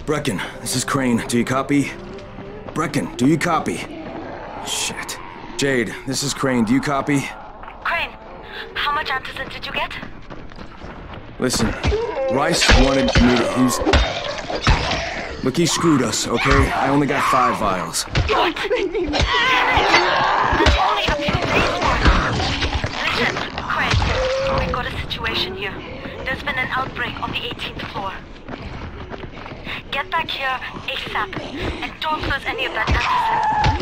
Brecken, this is Crane. Do you copy? Brecken, do you copy? Shit. Jade, this is Crane. Do you copy? Crane, how much antizin did you get? Listen, Rice wanted me to use... Look, he screwed us, okay? I only got 5 vials. What? That's only a few days for now. Listen, Crane, we've got a situation here. There's been an outbreak on the 18th floor. Get back here ASAP, and don't lose any of that antizin.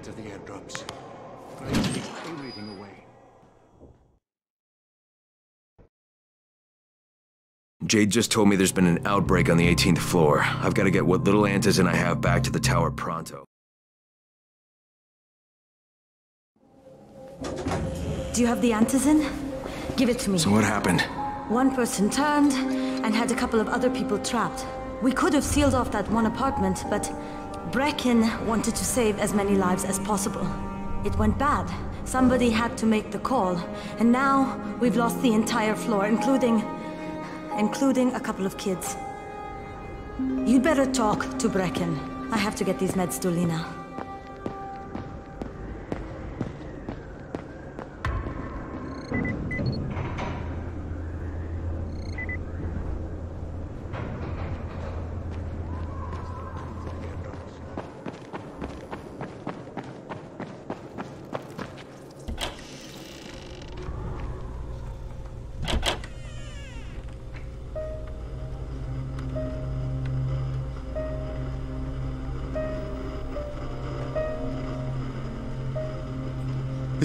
Of the airdrops. Trying to take everything away. Jade just told me there's been an outbreak on the 18th floor. I've got to get what little antizin I have back to the tower pronto. Do you have the antizin? Give it to me. So what happened? One person turned and had a couple of other people trapped. We could have sealed off that one apartment, but Brecken wanted to save as many lives as possible. It went bad. Somebody had to make the call, and now we've lost the entire floor, including a couple of kids. You'd better talk to Brecken. I have to get these meds to Lena.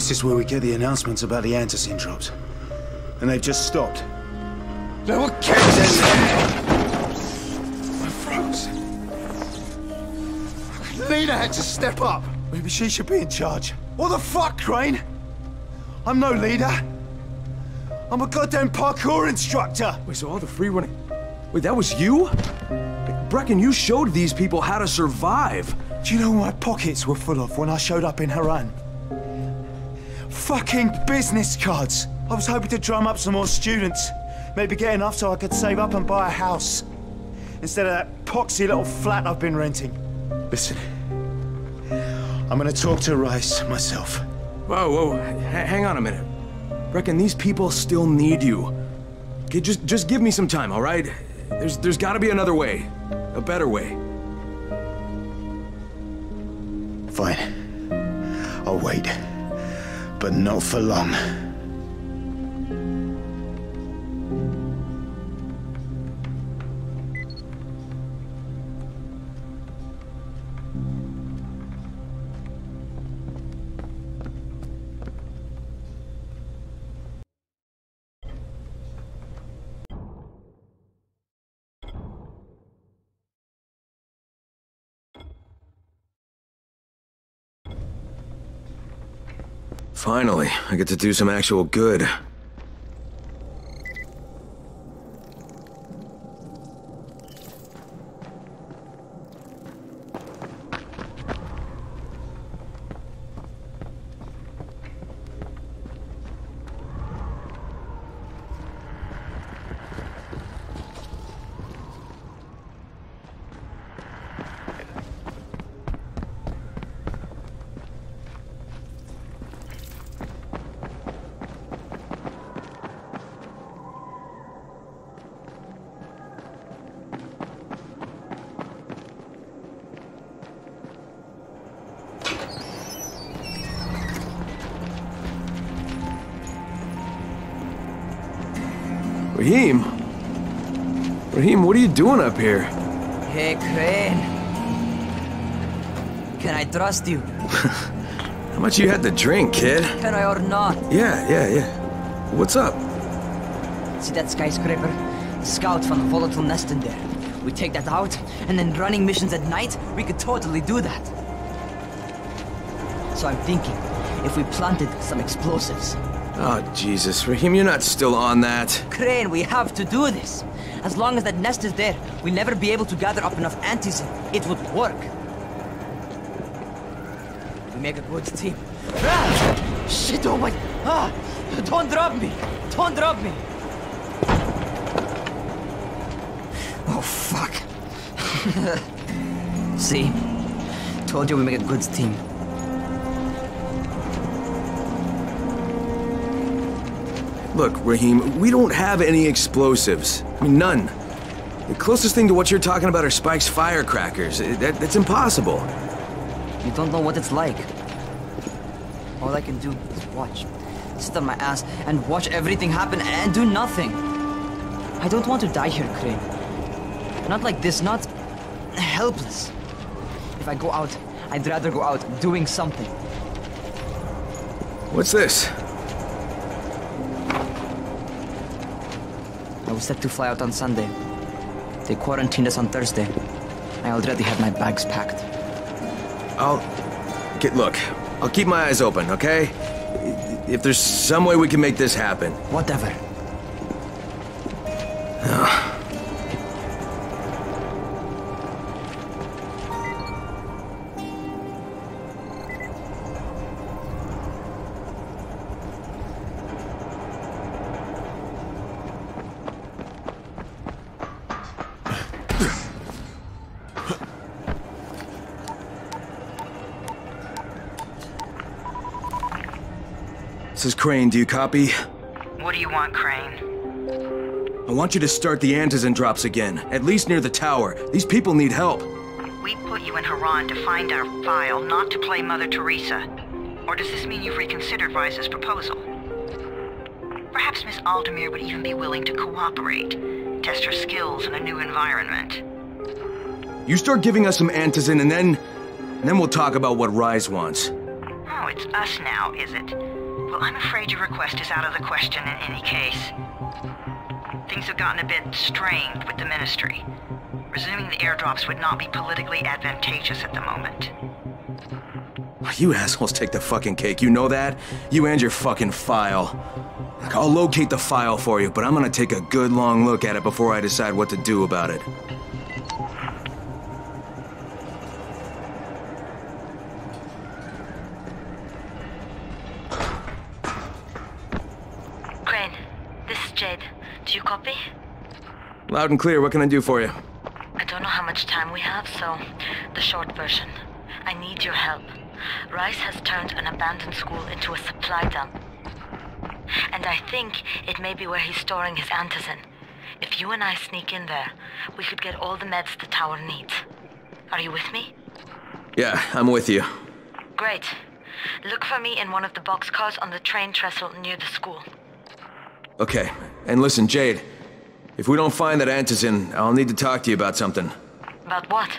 This is where we get the announcements about the antizin drops. And they've just stopped. There were kids in there! I froze. Lena had to step up. Maybe she should be in charge. What the fuck, Crane? I'm no leader. I'm a goddamn parkour instructor. Wait, so all the free running... Wait, that was you? Brecken, you showed these people how to survive. Do you know what my pockets were full of when I showed up in Haran? Fucking business cards. I was hoping to drum up some more students. Maybe get enough so I could save up and buy a house. Instead of that poxy little flat I've been renting. Listen, I'm gonna talk to Rice myself. Whoa, hang on a minute. Brecken, these people still need you. Okay, just give me some time, all right? There's gotta be another way. A better way. Fine. I'll wait. But not for long. Finally, I get to do some actual good. Raheem, what are you doing up here? Hey, Crane. Can I trust you? How much you had to drink, kid? Can I or not? Yeah. What's up? See that skyscraper? The scout found a volatile nest in there. We take that out, and then running missions at night, we could totally do that. So I'm thinking, if we planted some explosives. Oh, Jesus. Raheem, you're not still on that. Crane, we have to do this. As long as that nest is there, we'll never be able to gather up enough antizin. It would work. We make a good team. Ah! Shit, oh my... Ah! Don't drop me! Don't drop me! Oh, fuck. See? Told you we make a good team. Look, Raheem, we don't have any explosives. I mean, none. The closest thing to what you're talking about are Spike's firecrackers. That's impossible. You don't know what it's like. All I can do is watch. Sit on my ass and watch everything happen and do nothing. I don't want to die here, Crane. Not like this, not helpless. If I go out, I'd rather go out doing something. What's this? I was set to fly out on Sunday. They quarantined us on Thursday. I already had my bags packed. Look, I'll keep my eyes open, okay? If there's some way we can make this happen. Whatever. This is Crane, do you copy? What do you want, Crane? I want you to start the antizin drops again, at least near the tower. These people need help. We put you in Haran to find our file, not to play Mother Teresa. Or does this mean you've reconsidered Rice's proposal? Perhaps Miss Aldemir would even be willing to cooperate, test her skills in a new environment. You start giving us some antizin and then we'll talk about what Rise wants. Oh, it's us now, is it? Well, I'm afraid your request is out of the question in any case. Things have gotten a bit strained with the Ministry. Resuming the airdrops would not be politically advantageous at the moment. You assholes take the fucking cake, you know that? You and your fucking file. Like, I'll locate the file for you, but I'm gonna take a good long look at it before I decide what to do about it. Crane, this is Jade. Do you copy? Loud and clear, what can I do for you? I don't know how much time we have, so the short version. I need your help. Rice has turned an abandoned school into a supply dump. And I think it may be where he's storing his antizin. If you and I sneak in there, we could get all the meds the tower needs. Are you with me? Yeah, I'm with you. Great. Look for me in one of the boxcars on the train trestle near the school. Okay, and listen, Jade. If we don't find that antizin, I'll need to talk to you about something. About what?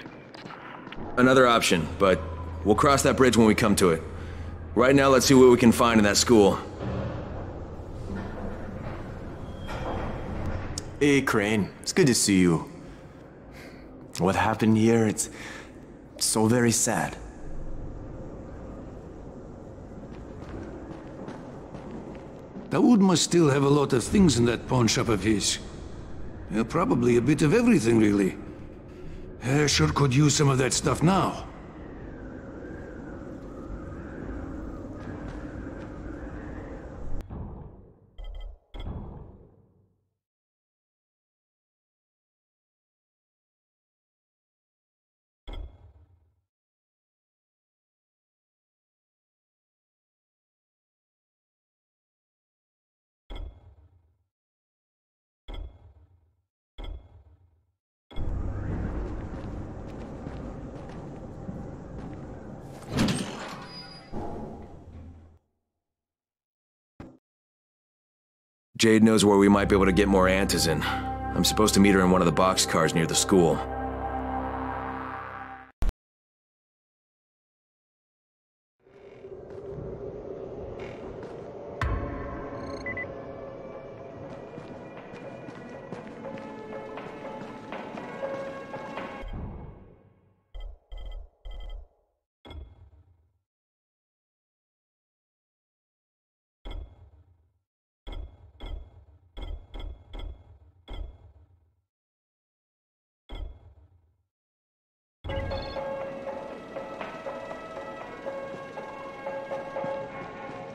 Another option, but we'll cross that bridge when we come to it. Right now, let's see what we can find in that school. Hey, Crane. It's good to see you. What happened here, it's so very sad. Dawood must still have a lot of things in that pawn shop of his. Yeah, probably a bit of everything, really. Sure could use some of that stuff now. Jade knows where we might be able to get more antizin. I'm supposed to meet her in one of the boxcars near the school.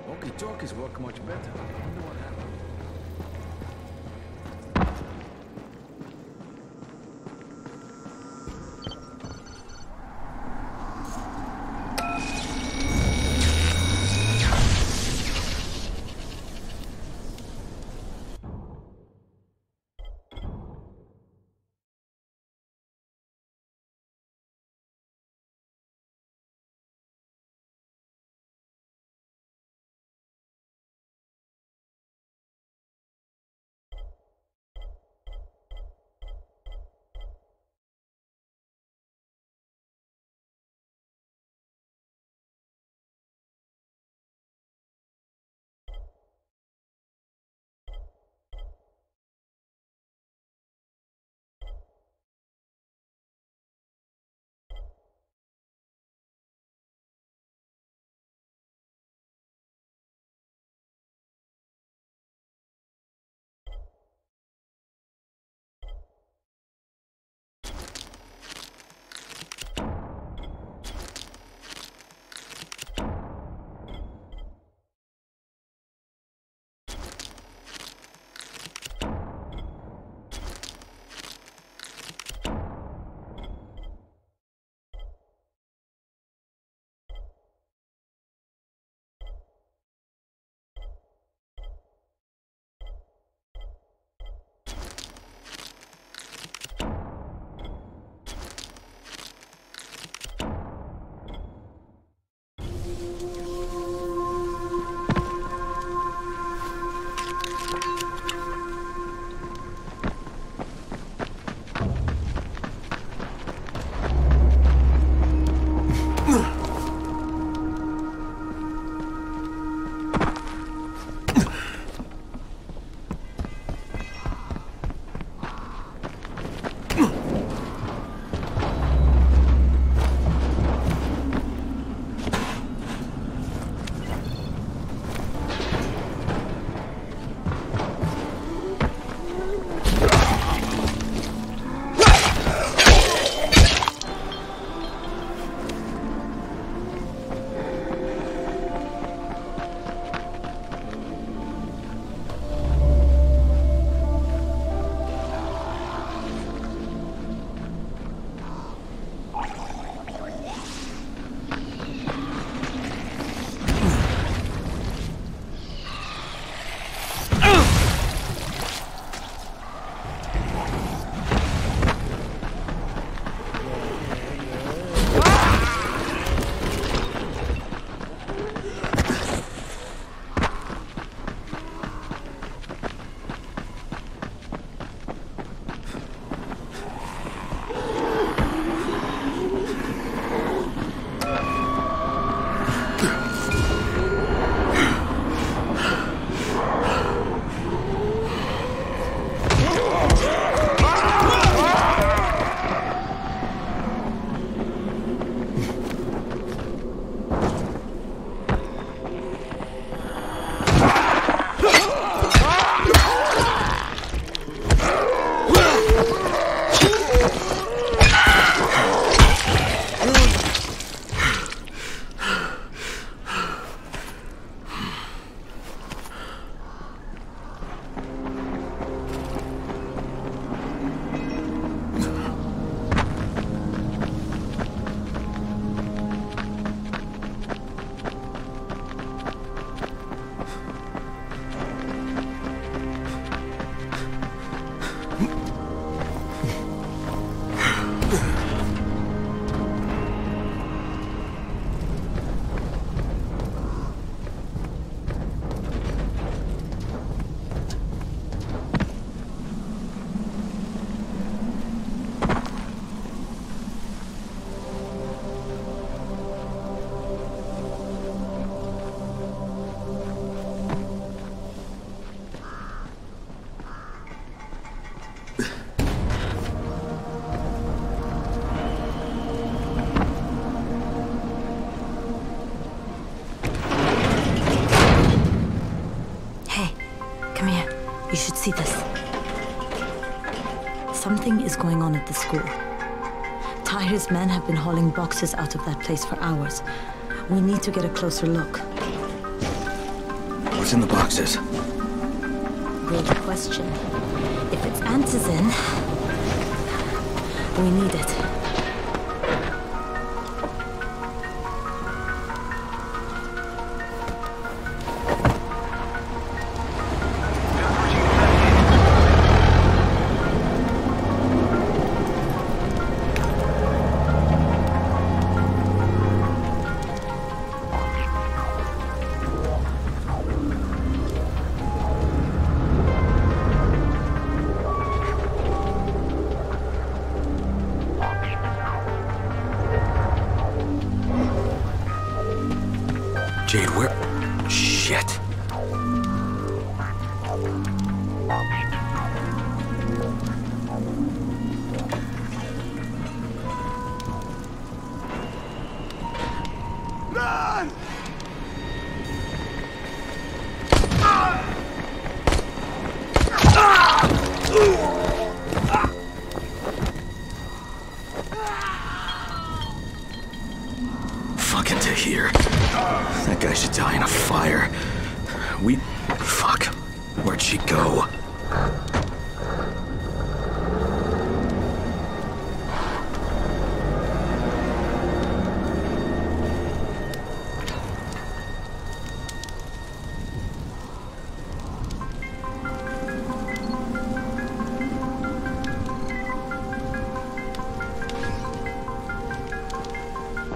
Walkie-talkies work much better. I wonder what happened. You should see this. Something is going on at the school. Tahir's men have been hauling boxes out of that place for hours. We need to get a closer look. What's in the boxes? Good question. If it's antizin, we need it. Jade, where? Shit. Run! Fucking Tahir. That guy should die in a fire. Fuck. Where'd she go?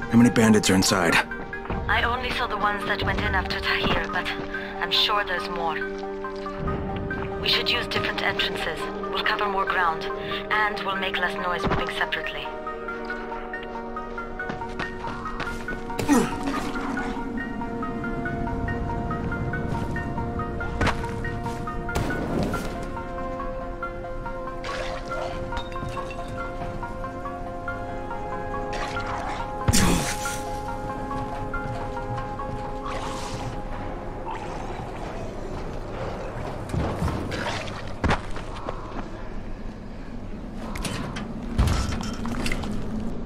How many bandits are inside? I only saw the ones that went in after Tahir, but I'm sure there's more. We should use different entrances. We'll cover more ground, and we'll make less noise moving separately.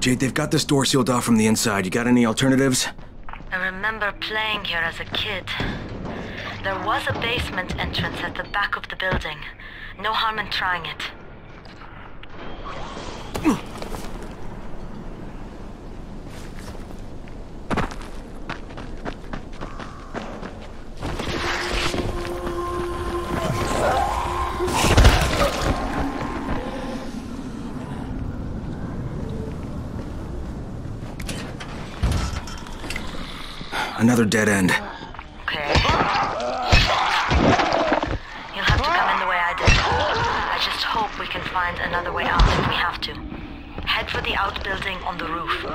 Jade, they've got this door sealed off from the inside. You got any alternatives? I remember playing here as a kid. There was a basement entrance at the back of the building. No harm in trying it. Another dead end. Okay. You'll have to come in the way I did. I just hope we can find another way out if we have to. Head for the outbuilding on the roof.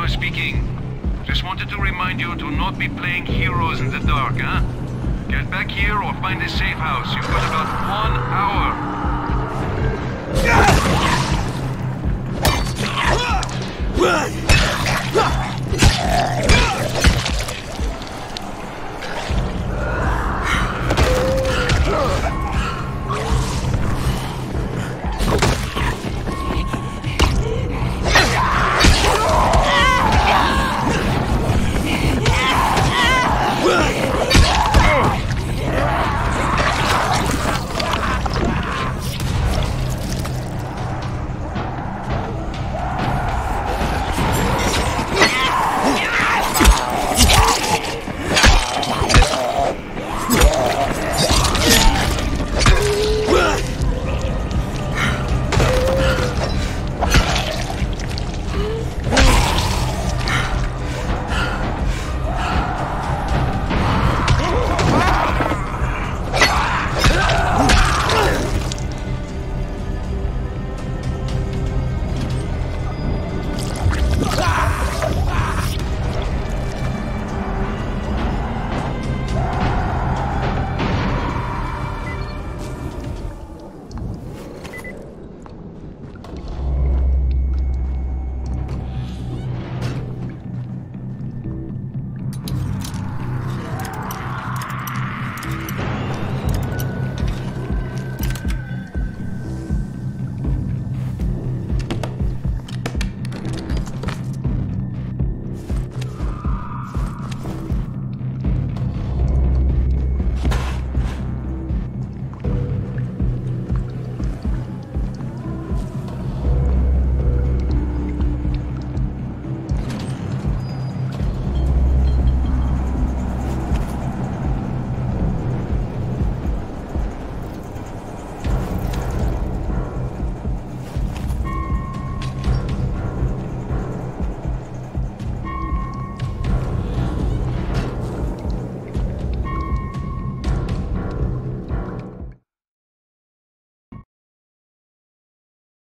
Speaking. Just wanted to remind you to not be playing heroes in the dark, huh? Get back here or find a safe house. You've got about 1 hour.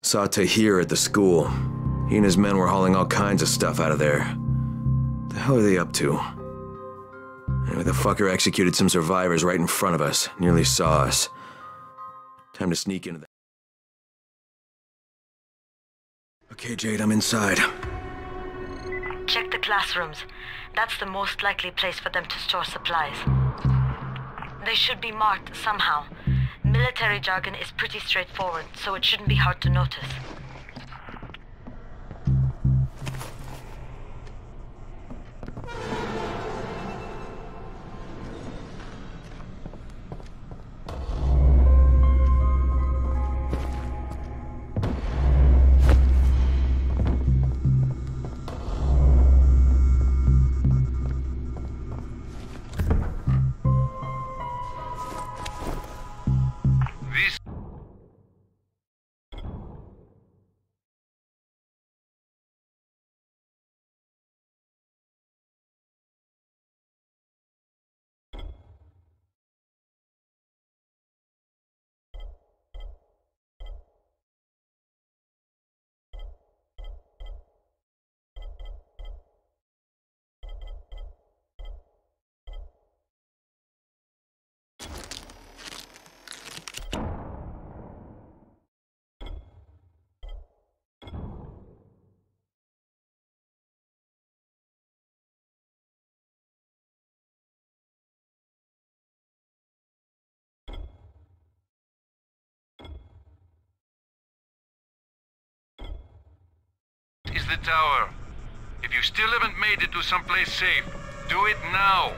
Saw Tahir at the school. He and his men were hauling all kinds of stuff out of there. What the hell are they up to? Anyway, the fucker executed some survivors right in front of us. Nearly saw us. Time to sneak into the Okay, Jade, I'm inside. Check the classrooms. That's the most likely place for them to store supplies. They should be marked somehow. Military jargon is pretty straightforward, so it shouldn't be hard to notice. Is the tower. If you still haven't made it to someplace safe, do it now!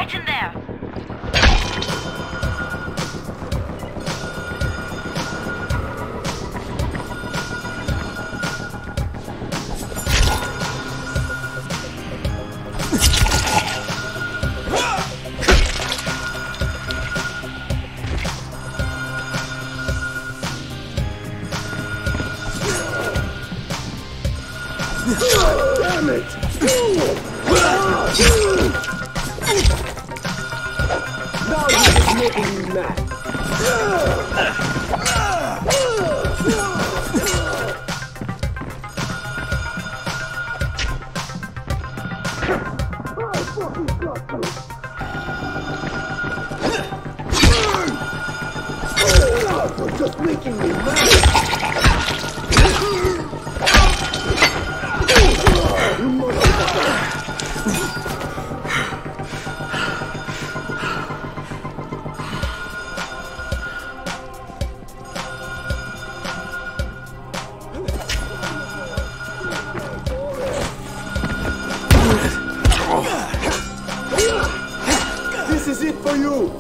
right in there. Damn it! Now you're making me mad. You're just making me mad. This is it for you!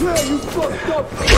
Yeah, you fucked up!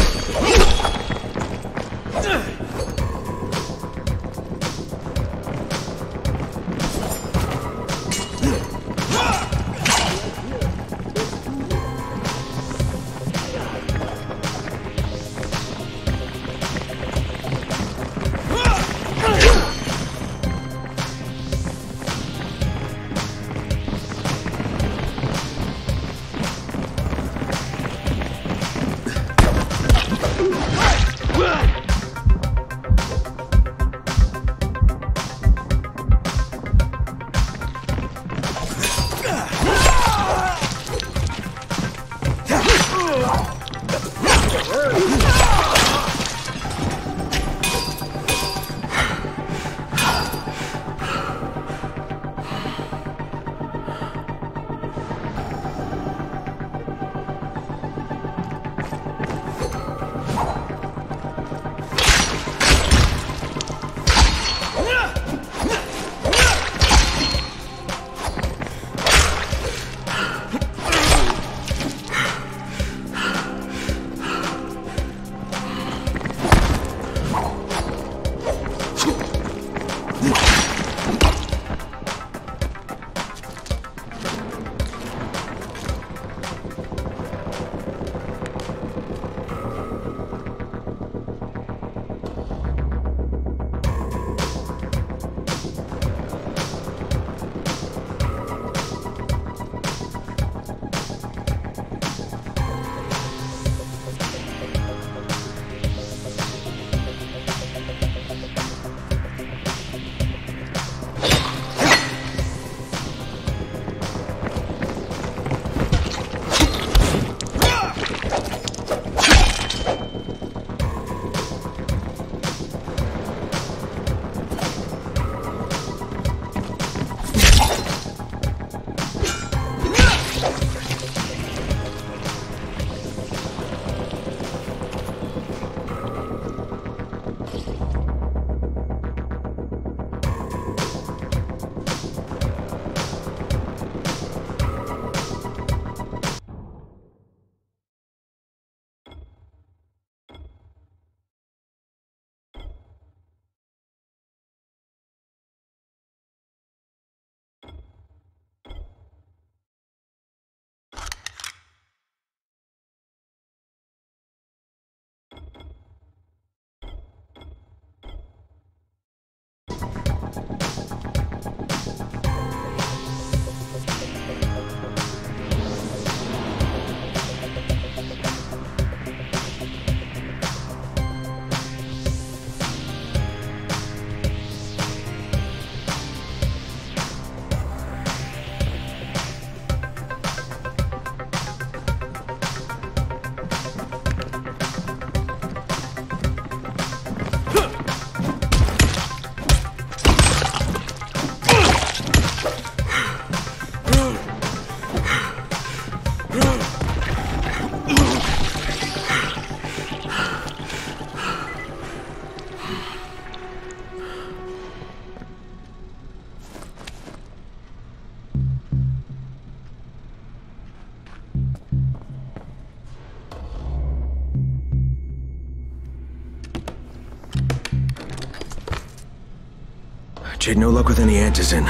Jade, no luck with any Antizin.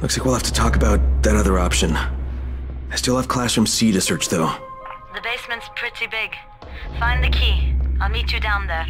Looks like we'll have to talk about that other option. I still have Classroom C to search, though. The basement's pretty big. Find the key. I'll meet you down there.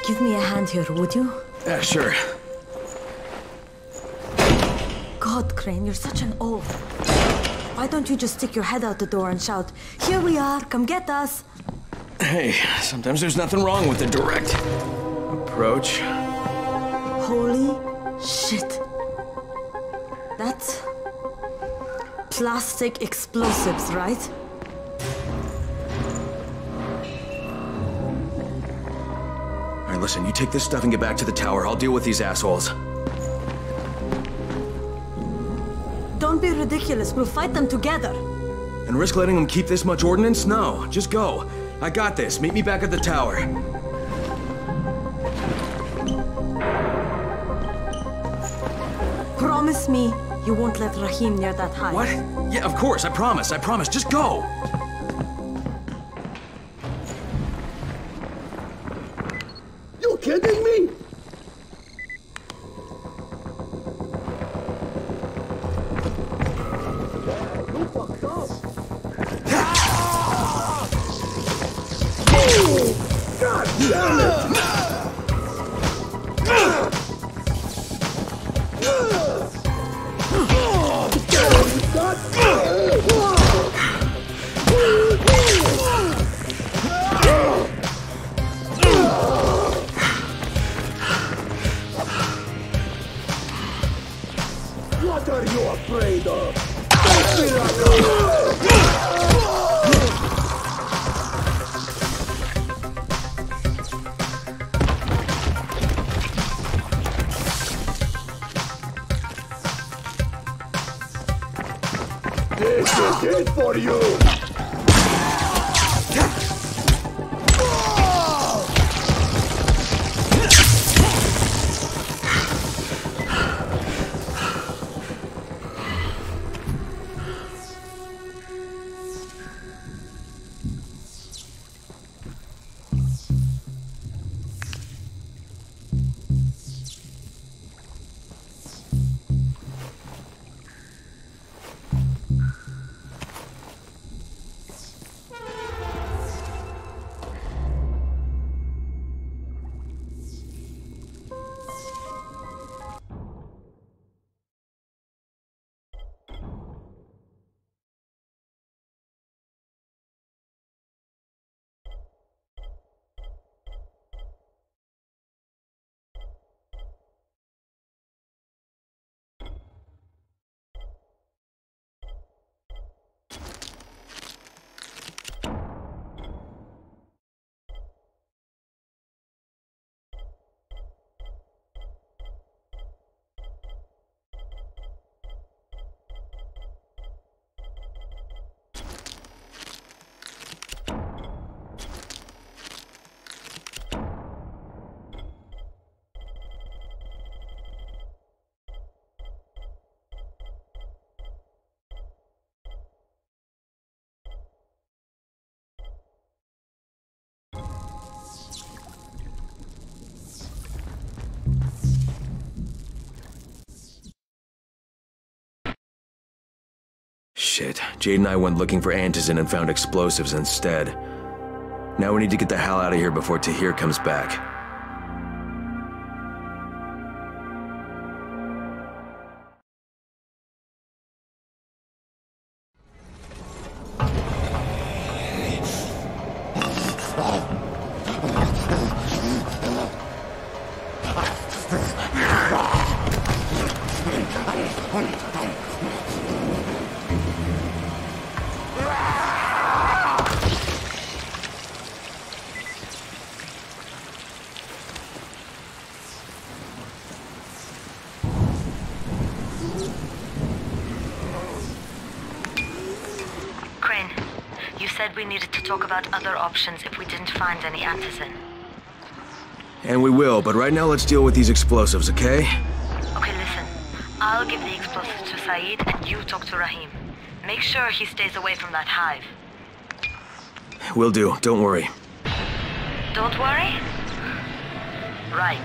Give me a hand here, would you? Yeah, sure. God, Crane, you're such an oaf. Why don't you just stick your head out the door and shout, "Here we are, come get us"? Hey, sometimes there's nothing wrong with the direct approach. Holy shit. That's plastic explosives, right? Alright, listen, you take this stuff and get back to the tower. I'll deal with these assholes. Don't be ridiculous, we'll fight them together. And risk letting them keep this much ordnance? No, just go. I got this. Meet me back at the tower. Promise me you won't let Rahim near that hive. What? Yeah, of course, I promise, just go! You kidding me? You fucked up. God damn it! What are you afraid of? This is it for you! Shit, Jade and I went looking for antizin and found explosives instead. Now we need to get the hell out of here before Tahir comes back. We needed to talk about other options if we didn't find any antizin. And we will, but right now let's deal with these explosives, okay? Okay, listen. I'll give the explosives to Saeed and you talk to Rahim. Make sure he stays away from that hive. Will do, don't worry. Don't worry? Right.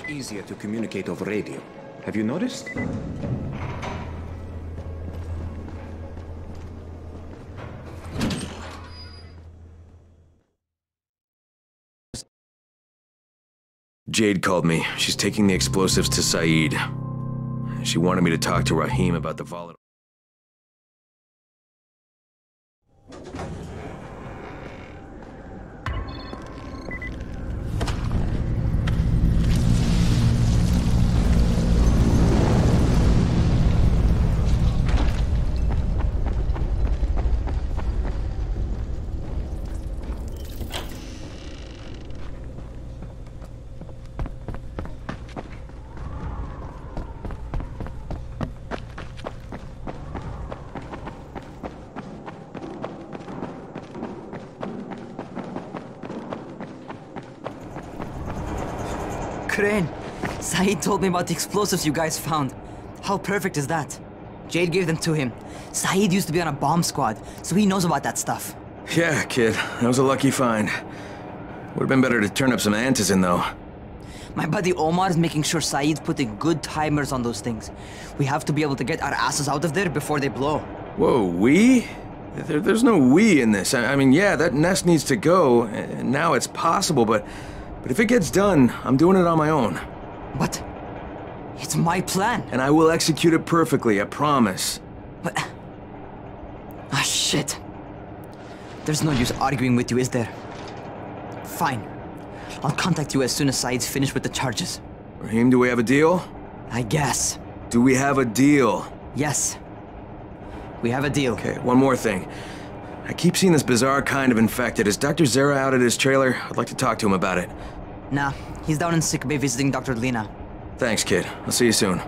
Easier to communicate over radio. Have you noticed? Jade called me. She's taking the explosives to Saeed. She wanted me to talk to Rahim about the volatile. Crane, Saeed told me about the explosives you guys found. How perfect is that? Jade gave them to him. Saeed used to be on a bomb squad, so he knows about that stuff. Yeah, kid. That was a lucky find. Would've been better to turn up some antizin, though. My buddy Omar is making sure Saeed's putting good timers on those things. We have to be able to get our asses out of there before they blow. Whoa, we? There's no we in this. I mean, yeah, that nest needs to go, and now it's possible, but if it gets done, I'm doing it on my own. But it's my plan. And I will execute it perfectly, I promise. But... ah, shit. There's no use arguing with you, is there? Fine. I'll contact you as soon as Saeed's finished with the charges. Raheem, do we have a deal? I guess. Do we have a deal? Yes. We have a deal. Okay, one more thing. I keep seeing this bizarre kind of infected. Is Dr. Zera out at his trailer? I'd like to talk to him about it. Nah, he's down in sick bay visiting Dr. Lena. Thanks, kid. I'll see you soon.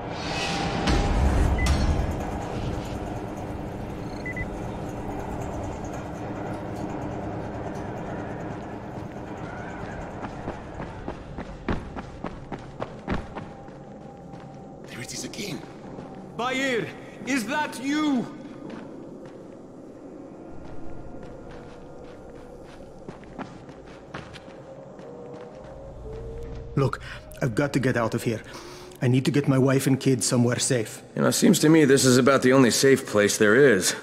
There it is again. Bayer, is that you? Look, I've got to get out of here. I need to get my wife and kids somewhere safe. You know, it seems to me this is about the only safe place there is.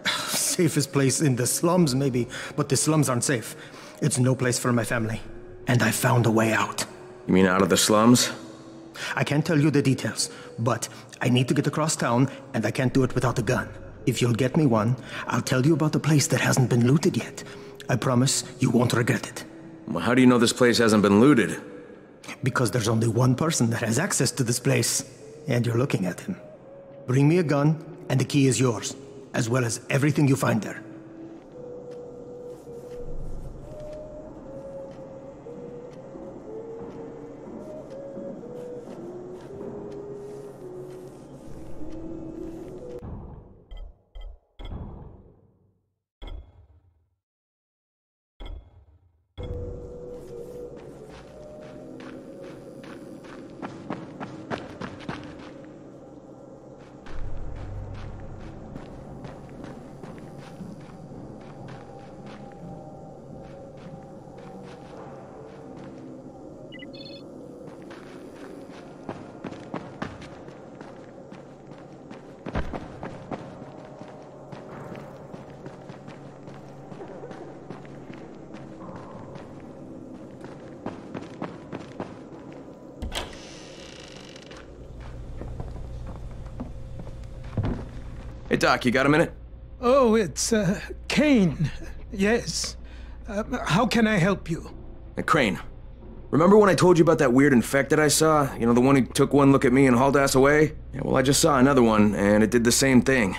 Safest place in the slums, maybe, but the slums aren't safe. It's no place for my family. And I found a way out. You mean out of the slums? I can't tell you the details, but I need to get across town, and I can't do it without a gun. If you'll get me one, I'll tell you about the place that hasn't been looted yet. I promise you won't regret it. Well, how do you know this place hasn't been looted? Because there's only one person that has access to this place, and you're looking at him. Bring me a gun, and the key is yours, as well as everything you find there. Hey, Doc, you got a minute? Oh, it's, Kane. Yes. How can I help you? Crane. Remember when I told you about that weird infected I saw? You know, the one who took one look at me and hauled ass away? Yeah, well, I just saw another one, and it did the same thing.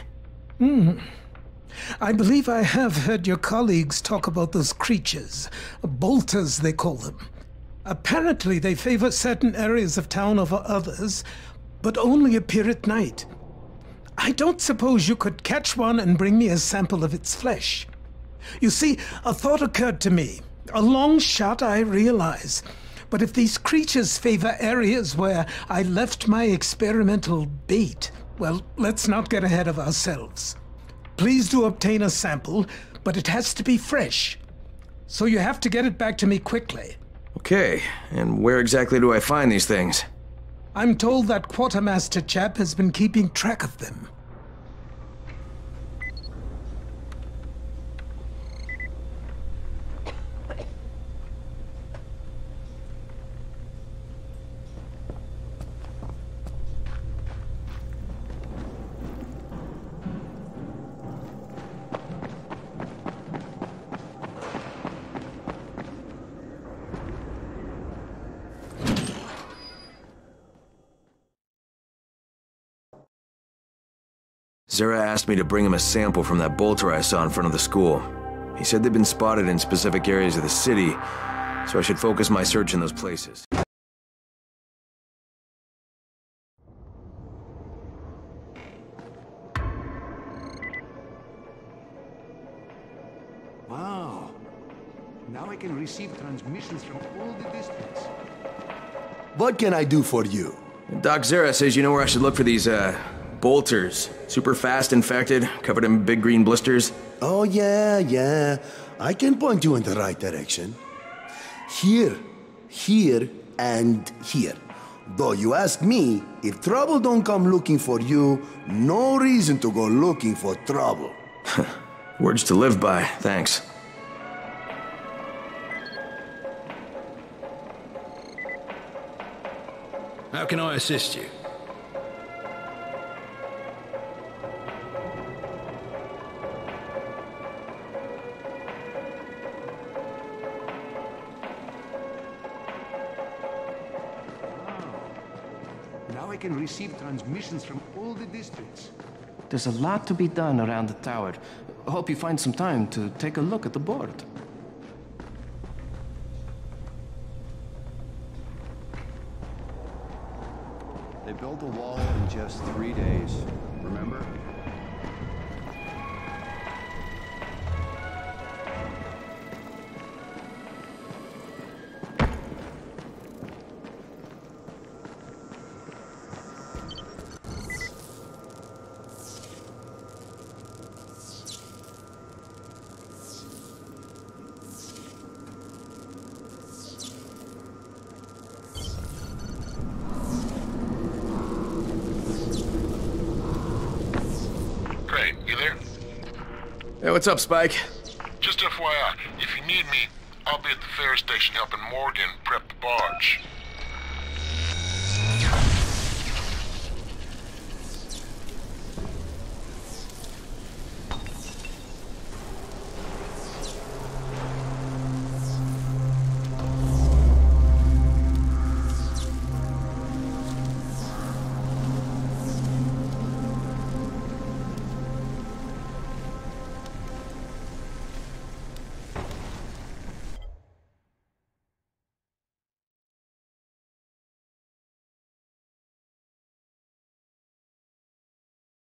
I believe I have heard your colleagues talk about those creatures. Bolters, they call them. Apparently, they favor certain areas of town over others, but only appear at night. I don't suppose you could catch one and bring me a sample of its flesh. You see, a thought occurred to me. A long shot, I realize. But if these creatures favor areas where I left my experimental bait, well, let's not get ahead of ourselves. Please do obtain a sample, but it has to be fresh. So you have to get it back to me quickly. Okay, and where exactly do I find these things? I'm told that quartermaster chap has been keeping track of them. Zera asked me to bring him a sample from that bolter I saw in front of the school. He said they'd been spotted in specific areas of the city, so I should focus my search in those places. Wow. Now I can receive transmissions from all the distance. What can I do for you? Doc Zera says you know where I should look for these, bolters. Super fast infected, covered in big green blisters. Oh, yeah. I can point you in the right direction. Here, and here. Though you ask me, if trouble don't come looking for you, no reason to go looking for trouble. Words to live by, thanks. How can I assist you? Now I can receive transmissions from all the districts. There's a lot to be done around the tower. Hope you find some time to take a look at the board. They built a wall in just 3 days, remember? Hey, what's up, Spike? Just FYI, if you need me, I'll be at the ferry station helping Morgan prep the barge.